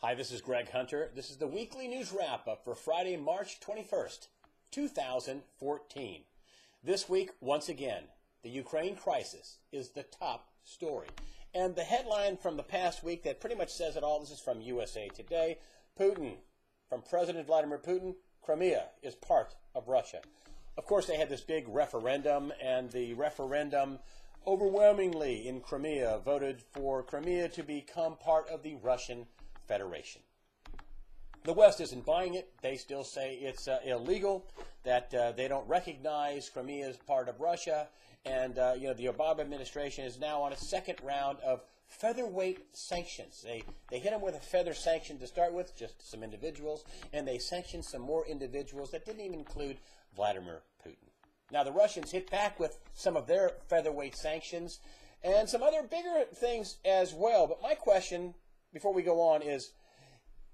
Hi, this is Greg Hunter. This is the weekly news wrap-up for Friday, March 21st, 2014. This week, once again, the Ukraine crisis is the top story. And the headline from the past week that pretty much says it all, this is from USA Today. Putin, from President Vladimir Putin, Crimea is part of Russia. Of course, they had this big referendum, and the referendum overwhelmingly in Crimea voted for Crimea to become part of the Russian Federation. The West isn't buying it. They still say it's illegal, that they don't recognize Crimea as part of Russia, and the Obama administration is now on a second round of featherweight sanctions. They hit them with a feather sanction to start with, just some individuals, and they sanctioned some more individuals that didn't even include Vladimir Putin. Now, the Russians hit back with some of their featherweight sanctions and some other bigger things as well. But my question, before we go on, is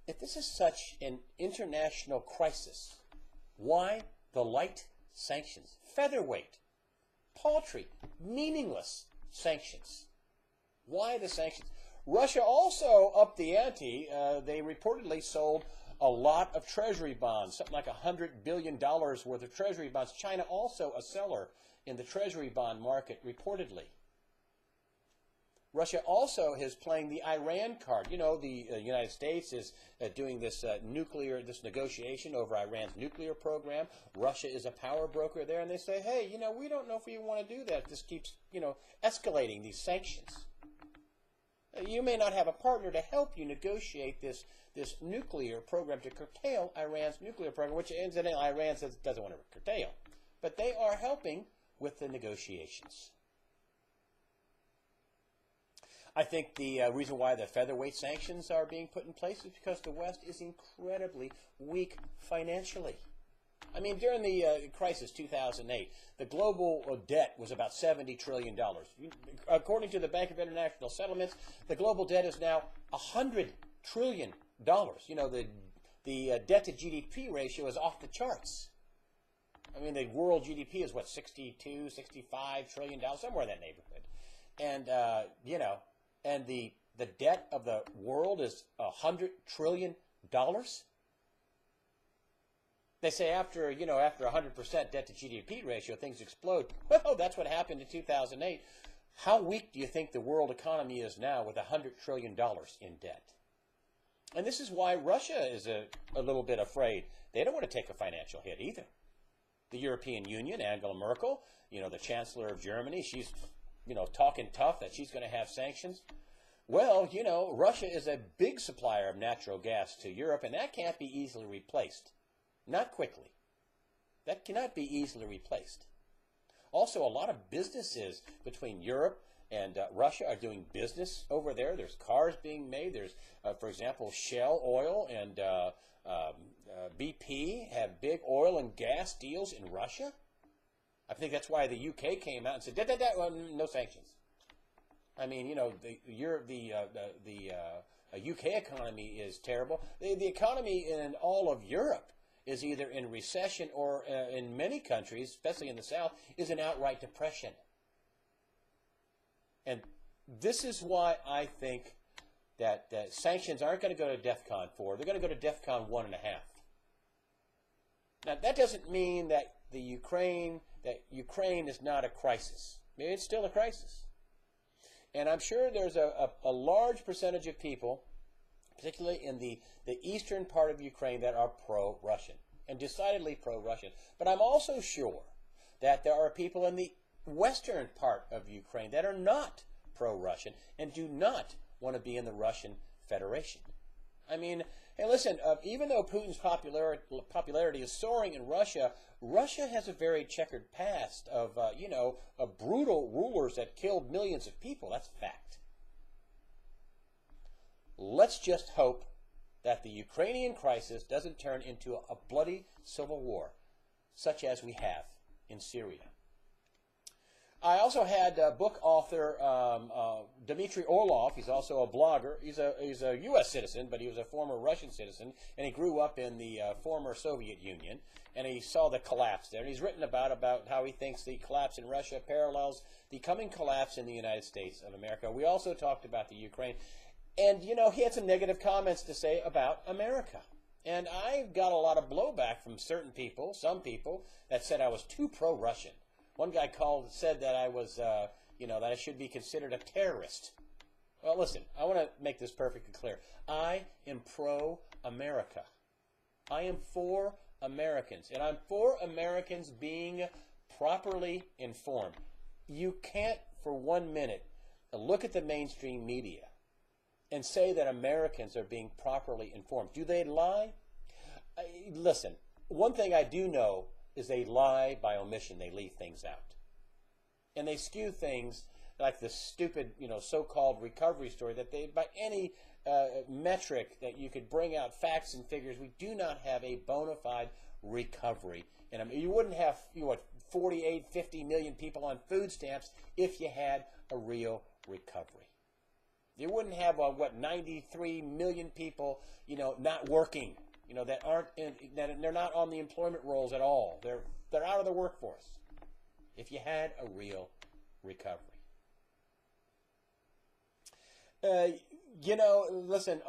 if this is such an international crisis, why the light sanctions? Featherweight, paltry, meaningless sanctions. Why the sanctions? Russia also upped the ante. They reportedly sold a lot of treasury bonds, something like $100 billion worth of treasury bonds. China also a seller in the treasury bond market, reportedly. Russia also is playing the Iran card. You know, the United States is doing this negotiation over Iran's nuclear program. Russia is a power broker there, and they say, hey, we don't know if we want to do that. This keeps, escalating these sanctions. You may not have a partner to help you negotiate this nuclear program to curtail Iran's nuclear program, which incidentally Iran says it doesn't want to curtail. But they are helping with the negotiations. I think the reason why the featherweight sanctions are being put in place is because the West is incredibly weak financially. I mean, during the crisis, 2008, the global debt was about $70 trillion. According to the Bank of International Settlements, the global debt is now $100 trillion. The debt to GDP ratio is off the charts. I mean, the world GDP is, what, 62, 65 trillion dollars, somewhere in that neighborhood. And, and the debt of the world is $100 trillion. They say after 100% debt to GDP ratio, things explode. Well, that's what happened in 2008. How weak do you think the world economy is now with $100 trillion in debt? And this is why Russia is a little bit afraid. They don't want to take a financial hit either. The European Union, Angela Merkel, the Chancellor of Germany, she's, talking tough that she's going to have sanctions. Well, Russia is a big supplier of natural gas to Europe, and that can't be easily replaced. Not quickly. That cannot be easily replaced. Also, a lot of businesses between Europe and Russia are doing business over there. There's cars being made. There's, for example, Shell Oil and BP have big oil and gas deals in Russia. I think that's why the UK came out and said, no sanctions. I mean, the UK economy is terrible. The economy in all of Europe is either in recession or in many countries, especially in the South, is an outright depression. And this is why I think that sanctions aren't going to go to DEFCON 4. They're going to go to DEFCON 1.5. Now, that doesn't mean that Ukraine is not a crisis. Maybe it's still a crisis. And I'm sure there's a large percentage of people, particularly in the eastern part of Ukraine, that are pro-Russian, and decidedly pro-Russian. But I'm also sure that there are people in the western part of Ukraine that are not pro-Russian and do not want to be in the Russian Federation. I mean, hey, listen, even though Putin's popularity is soaring in Russia, Russia has a very checkered past of, brutal rulers that killed millions of people. That's fact. Let's just hope that the Ukrainian crisis doesn't turn into a bloody civil war, such as we have in Syria. I also had book author Dmitry Orlov. He's also a blogger. He's a U.S. citizen, but he was a former Russian citizen, and he grew up in the former Soviet Union, and he saw the collapse there. And he's written about how he thinks the collapse in Russia parallels the coming collapse in the United States of America. We also talked about the Ukraine. And, you know, he had some negative comments to say about America. And I got a lot of blowback from certain people, some people, that said I was too pro-Russian. One guy said that I was, that I should be considered a terrorist. Well, listen, I want to make this perfectly clear. I am pro-America. I am for Americans, and I'm for Americans being properly informed. You can't, for 1 minute, look at the mainstream media and say that Americans are being properly informed. Do they lie? Listen, one thing I do know is they lie by omission. They leave things out. And they skew things like the stupid, so-called recovery story that they, by any metric that you could bring out facts and figures, we do not have a bona fide recovery. And you wouldn't have 48, 50 million people on food stamps if you had a real recovery. You wouldn't have 93 million people, not working, that aren't that they're not on the employment rolls at all. They're out of the workforce. If you had a real recovery. Listen,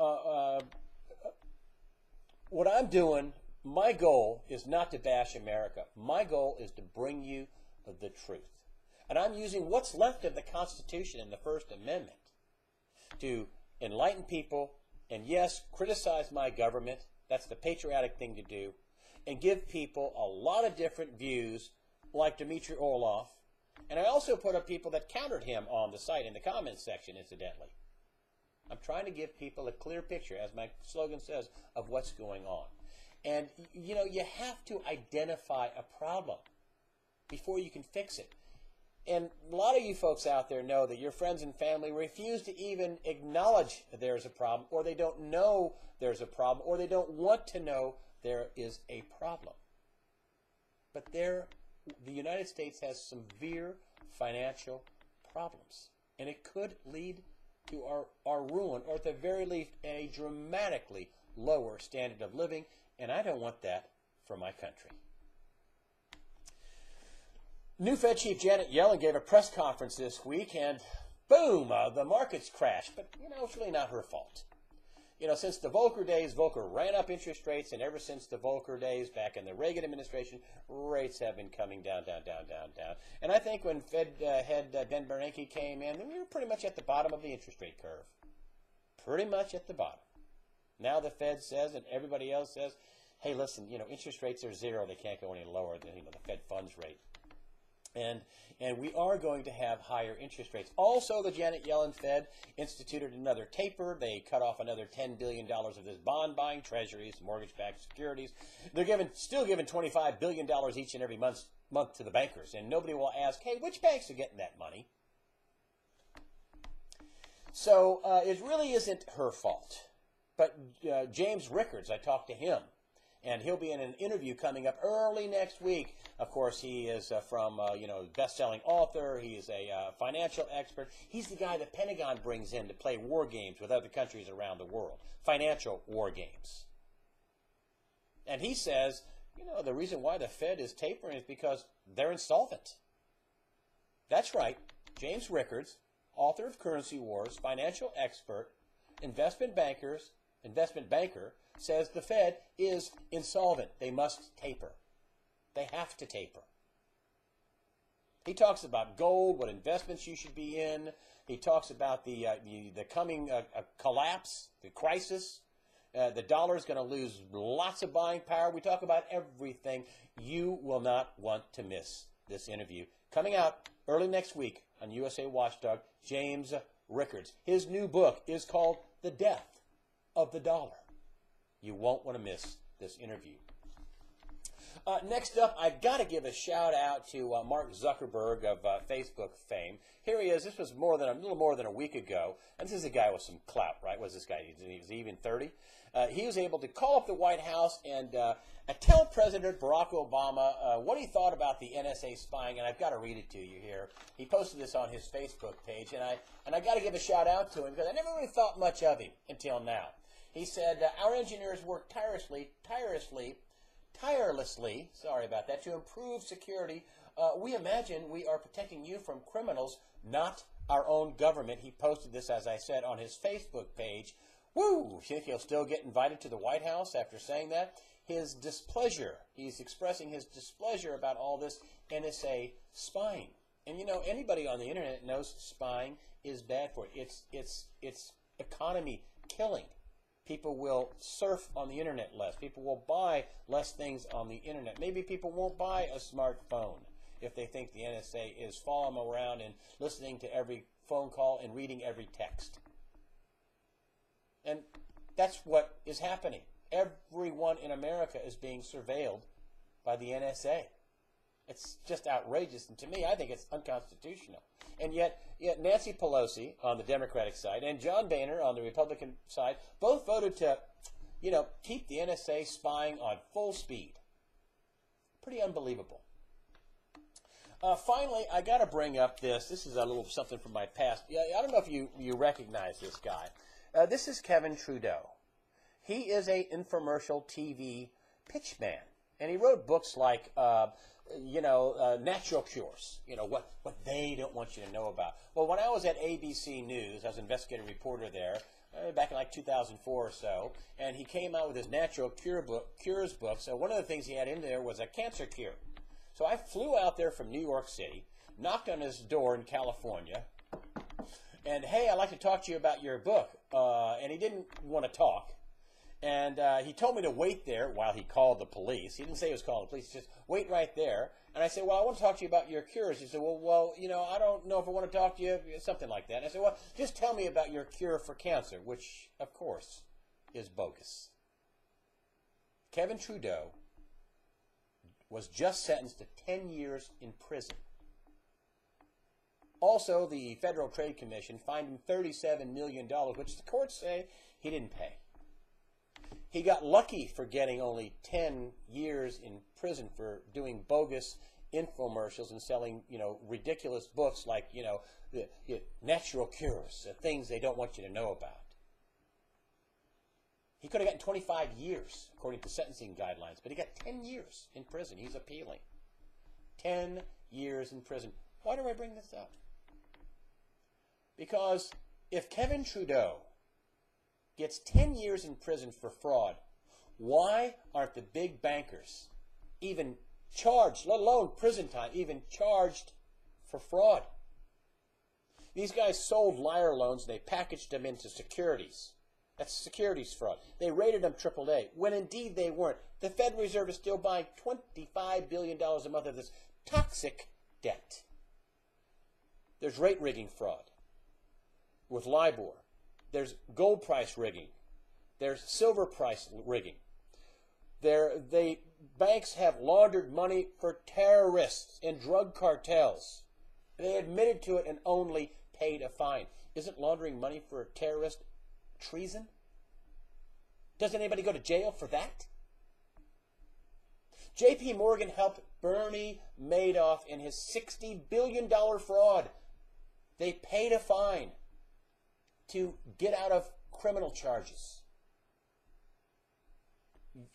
what I'm doing, my goal is not to bash America. My goal is to bring you the truth. And I'm using what's left of the Constitution and the First Amendment to enlighten people and, yes, criticize my government. That's the patriotic thing to do. And give people a lot of different views, like Dmitry Orlov. And I also put up people that countered him on the site in the comments section, incidentally. I'm trying to give people a clear picture, as my slogan says, of what's going on. And, you have to identify a problem before you can fix it. And a lot of you folks out there know that your friends and family refuse to even acknowledge there's a problem, or they don't know there's a problem, or they don't want to know there is a problem. But the United States has severe financial problems, and it could lead to our ruin, or at the very least, a dramatically lower standard of living, and I don't want that for my country. New Fed Chief Janet Yellen gave a press conference this week, and boom, the markets crashed. But, it's really not her fault. Since the Volcker days, Volcker ran up interest rates, and ever since the Volcker days back in the Reagan administration, rates have been coming down, down, down, down, down. And I think when Fed head Ben Bernanke came in, we were pretty much at the bottom of the interest rate curve. Pretty much at the bottom. Now the Fed says, and everybody else says, hey, listen, interest rates are zero. They can't go any lower than the Fed funds rate. And we are going to have higher interest rates. Also, the Janet Yellen Fed instituted another taper. They cut off another $10 billion of this bond buying, treasuries, mortgage-backed securities. They're still giving $25 billion each and every month to the bankers. And nobody will ask, hey, which banks are getting that money? So it really isn't her fault. But James Rickards, I talked to him. And he'll be in an interview coming up early next week. Of course, he is from, best-selling author. He is a financial expert. He's the guy the Pentagon brings in to play war games with other countries around the world, financial war games. And he says, the reason why the Fed is tapering is because they're insolvent. That's right. James Rickards, author of Currency Wars, financial expert, investment banker, says the Fed is insolvent. They must taper. They have to taper. He talks about gold, what investments you should be in. He talks about the coming collapse, the crisis. The dollar is going to lose lots of buying power. We talk about everything. You will not want to miss this interview. Coming out early next week on USA Watchdog, James Rickards. His new book is called The Death of the Dollar. You won't want to miss this interview. Next up, I've got to give a shout out to Mark Zuckerberg of Facebook fame. Here he is. This was a little more than a week ago, and this is a guy with some clout, right? What's this guy? He's even 30. He was able to call up the White House and tell President Barack Obama what he thought about the NSA spying, and I've got to read it to you here. He posted this on his Facebook page, and I got to give a shout out to him because I never really thought much of him until now. He said, our engineers work tirelessly, sorry about that, to improve security. We imagine we are protecting you from criminals, not our own government. He posted this, as I said, on his Facebook page. Woo! Think he'll still get invited to the White House after saying that? His displeasure. He's expressing his displeasure about all this NSA spying. And you know, anybody on the internet knows spying is bad for it. It's economy killing. People will surf on the internet less. People will buy less things on the internet. Maybe people won't buy a smartphone if they think the NSA is following them around and listening to every phone call and reading every text. And that's what is happening. Everyone in America is being surveilled by the NSA. It's just outrageous, and to me, I think it's unconstitutional. And yet Nancy Pelosi on the Democratic side and John Boehner on the Republican side both voted to, keep the NSA spying on full speed. Pretty unbelievable. Finally, I got to bring up this. This is a little something from my past. Yeah, I don't know if you recognize this guy. This is Kevin Trudeau. He is a infomercial TV pitchman, and he wrote books like natural cures, what they don't want you to know about. Well, when I was at ABC News, I was an investigative reporter there, back in like 2004 or so, and he came out with his natural cures book. So one of the things he had in there was a cancer cure. So I flew out there from New York City, knocked on his door in California, and, hey, I'd like to talk to you about your book. And he didn't want to talk. And he told me to wait there while he called the police. He didn't say he was calling the police. He just wait right there. And I said, well, I want to talk to you about your cures. He said, well, I don't know if I want to talk to you, something like that. And I said, well, just tell me about your cure for cancer, which, of course, is bogus. Kevin Trudeau was just sentenced to 10 years in prison. Also, the Federal Trade Commission fined him $37 million, which the courts say he didn't pay. He got lucky for getting only 10 years in prison for doing bogus infomercials and selling, ridiculous books like, the natural cures, things they don't want you to know about. He could have gotten 25 years, according to sentencing guidelines, but he got 10 years in prison. He's appealing. 10 years in prison. Why do I bring this up? Because if Kevin Trudeau gets 10 years in prison for fraud, why aren't the big bankers even charged, let alone prison time, even charged for fraud? These guys sold liar loans and they packaged them into securities. That's securities fraud. They rated them AAA, when indeed they weren't. The Federal Reserve is still buying $25 billion a month of this toxic debt. There's rate rigging fraud with LIBOR. There's gold price rigging. There's silver price rigging. Banks have laundered money for terrorists and drug cartels. They admitted to it and only paid a fine. Isn't laundering money for a terrorist treason? Doesn't anybody go to jail for that? J.P. Morgan helped Bernie Madoff in his $60 billion fraud. They paid a fine to get out of criminal charges.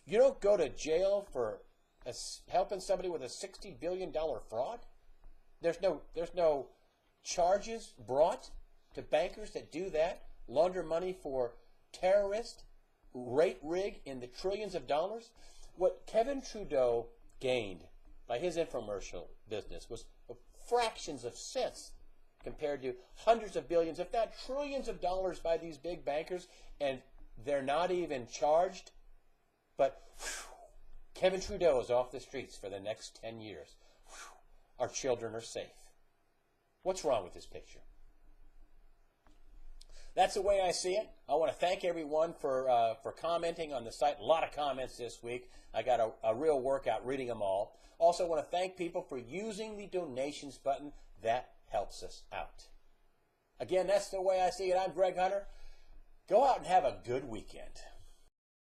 You don't go to jail for helping somebody with a $60 billion fraud? There's no charges brought to bankers that do that, launder money for terrorists, rate rig in the trillions of dollars. What Kevin Trudeau gained by his infomercial business was fractions of cents compared to hundreds of billions, if not trillions of dollars by these big bankers, and they're not even charged. But Kevin Trudeau is off the streets for the next 10 years. Our children are safe. What's wrong with this picture? That's the way I see it. I want to thank everyone for commenting on the site. A lot of comments this week. I got a real workout reading them all. Also want to thank people for using the donations button. That helps us out. Again, that's the way I see it. I'm Greg Hunter. Go out and have a good weekend.